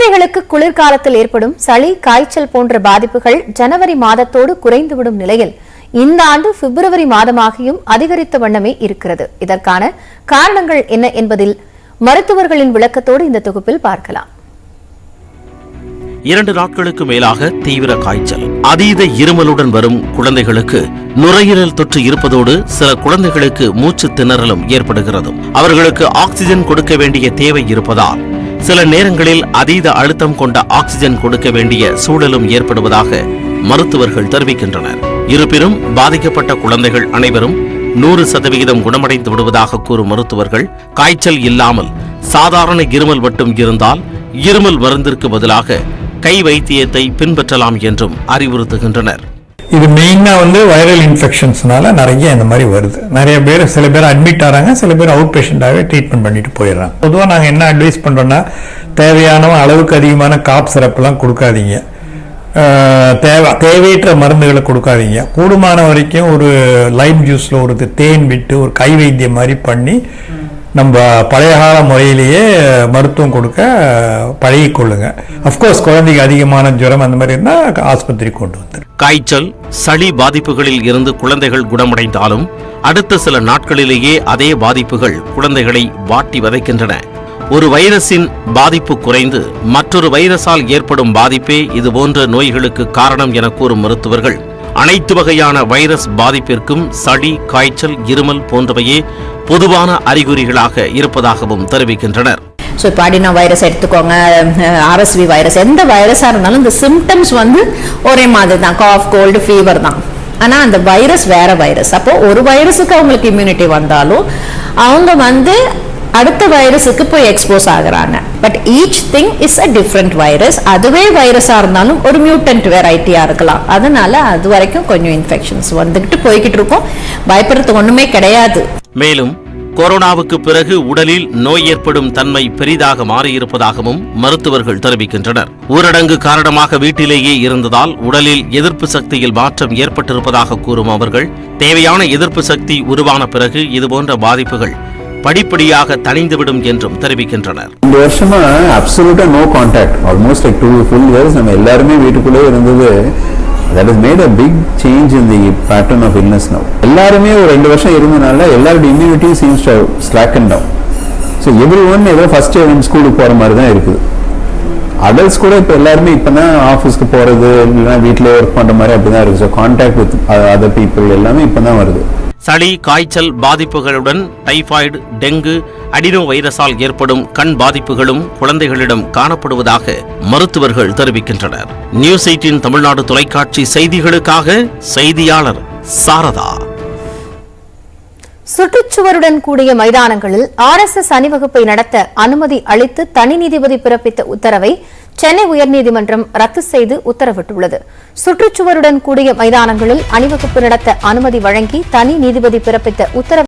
குழந்தைகளுக்கு குளிர்காலத்தில் ஏற்படும் சளி, காய்ச்சல் போன்ற பாதிப்புகள் ஜனவரி மாதத்தோடு குறைந்துவிடும் நிலையில் இந்த ஆண்டு பிப்ரவரி மாதமாகியும் அதிகரித்த வண்ணமே இருக்கிறது. இதற்கான காரணங்கள் என்ன என்பதில் மருத்துவர்களின் விளக்கத்தோடு இந்த தொகுப்பில் பார்க்கலாம். 2 நாட்களுக்கு மேலாக தீவிர காய்ச்சல், அதீத இருமலுடன் வரும் குழந்தைகளுக்கு நுரையீரல் தொற்று இருப்பதோடு சில குழந்தைகளுக்கு மூச்சு திணறலும் ஏற்படுகிறது. அவர்களுக்கு ஆக்சிஜன் கொடுக்க வேண்டிய தேவை இருப்பதால் சில நேரங்களில் அதீத அழுத்தம் கொண்ட ஆக்சிஜன் கொடுக்க வேண்டிய சூழலும் ஏற்படுவதாக மருத்துவர்கள் தெரிவிக்கின்றனர். இருப்பினும் பாதிக்கப்பட்ட குழந்தைகள் அனைவரும் 100% குணமடைந்து விடுவதாக கூறும் மருத்துவர்கள், காய்ச்சல் இல்லாமல் சாதாரண இருமல் மட்டும் இருந்தால் இருமல் மருந்திற்கு பதிலாக கை வைத்தியத்தை பின்பற்றலாம் என்றும் அறிவுறுத்துகின்றனர். இது மெயினா வைரல் இன்ஃபெக்ஷன்ஸ்னால நிறைய இந்த மாதிரி வருது. நிறைய பேர், சில பேர் அட்மிட் ஆறாங்க, சில பேர் அவுட் பேஷண்டாகவே ட்ரீட்மெண்ட் பண்ணிட்டு போயிடுறாங்க. பொதுவாக நாங்கள் என்ன அட்வைஸ் பண்றோம்னா, தேவையான அளவுக்கு அதிகமான காப் சிரப்லாம் கொடுக்காதீங்க, தேவையற்ற மருந்துகளை கொடுக்காதீங்க. கூடுமான வரைக்கும் ஒரு லைம் ஜூஸ்ல ஒரு தேன் விட்டு ஒரு கை வைத்தியம் மாதிரி பண்ணி நம்ம பழைய கால முறையிலேயே மருத்துவம் கொடுக்க பழகிக்கொள்ளுங்க. அப்கோர்ஸ் குழந்தைக்கு அதிகமான ஜுரம் அந்த மாதிரி இருந்தால் ஆஸ்பத்திரி கொண்டு வந்து. காய்ச்சல், சளி பாதிப்புகளில் இருந்து குழந்தைகள் குணமடைந்தாலும் அடுத்த சில நாட்களிலேயே அதே பாதிப்புகள் குழந்தைகளை வாட்டி வதைக்கின்றன. ஒரு வைரஸின் பாதிப்பு குறைந்து மற்றொரு வைரஸால் ஏற்படும் பாதிப்பே இதுபோன்ற நோய்களுக்கு காரணம் என கூறும் மருத்துவர்கள், அனைத்து வகையான வைரஸ் பாதிப்பிற்கும் சளி, காய்ச்சல், இருமல் போன்றவையே பொதுவான அறிகுறிகளாக இருப்பதாகவும் தெரிவிக்கின்றனர். இப்போ அடினோ வைரஸ் எடுத்துக்கோங்க, RSV வைரஸ், எந்த வைரஸா இருந்தாலும் இந்த சிம்டம்ஸ் ஒரே மாதிரி தான், காஃப், கோல்டு, ஃபீவர் தான். ஆனா அந்த வைரஸ் வேற வைரஸ். அப்போ ஒரு வைரஸுக்கு அவங்களுக்கு இம்யூனிட்டி வந்தாலும் அவங்க அடுத்த வைரஸுக்கு போய் எக்ஸ்போஸ் ஆகுறாங்க. But each thing is a different virus. அதுவே வைரஸா இருந்தாலும் ஒரு மியூட்டன்ட் வெரைட்டியா இருக்கலாம். அதனால அது வரைக்கும் கொஞ்சம் இன்ஃபெக்ஷன்ஸ் வந்துகிட்டு போய்கிட்டு இருக்கும். பயப்படுறதுக்கு ஒண்ணுமே கிடையாது. மேலும் கொரோனாவுக்கு பிறகு உடலில் நோய் ஏற்படும் தன்மை பெரிதாக மாறியிருப்பதாகவும் மருத்துவர்கள் தெரிவிக்கின்றனர். ஊரடங்கு காரணமாக வீட்டிலேயே இருந்ததால் உடலில் எதிர்ப்பு சக்தியில் மாற்றம் ஏற்பட்டிருப்பதாக கூறும் அவர்கள், தேவையான எதிர்ப்பு சக்தி உருவான பிறகு இதுபோன்ற பாதிப்புகள் படிப்படியாக தணிந்துவிடும் என்றும் தெரிவிக்கின்றனர். இந்த வருஷமா அப்சல்யூட்டா no contact, almost like 2 full years நம்ம எல்லாருமே வீட்டுக்குள்ளே இருந்தது. that has made a big change in the pattern of illness now. எல்லாருமே ஒரு 2 வருஷம் இருந்தனால எல்லாரோட immunity seems to have slackened down. So everyone ஏதோ ஃபர்ஸ்ட் டே ஸ்கூலுக்கு போற மாதிரி தான் இருக்குது. அடல்ட்ஸ் கூட இப்போ எல்லாருமே இப்பதான் ஆஃபீஸ்க்கு போறது, இல்லைன்னா வீட்டிலே ஒர்க் பண்ற மாதிரி அப்படிதான் இருக்கு. So contact with other people எல்லாமே இப்பதான் வருது. சளி, காய்ச்சல் பாதிப்புகளுடன் டைபாய்டு, டெங்கு, அடினோ வைரஸால் ஏற்படும் கண் பாதிப்புகளும் குழந்தைகளிடம் காணப்படுவதாக மருத்துவர்கள் தெரிவிக்கின்றனர். நியூஸ் 18 தமிழ்நாடு தொலைக்காட்சி செய்திகளுக்காக செய்தியாளர் சாரதா. சுற்றுச்சுவருடன் கூடிய மைதானங்களில் RSS அணிவகுப்பை நடத்த அனுமதி அளித்து தனி நீதிபதி பிறப்பித்த உத்தரவை சென்னை உயர்நீதிமன்றம் ரத்து செய்து உத்தரவிட்டுள்ளது. சுற்றுச்சுவருடன் கூடிய மைதானங்களில் அணிவகுப்பு நடத்த அனுமதி வழங்கி தனி நீதிபதி பிறப்பித்த உத்தரவை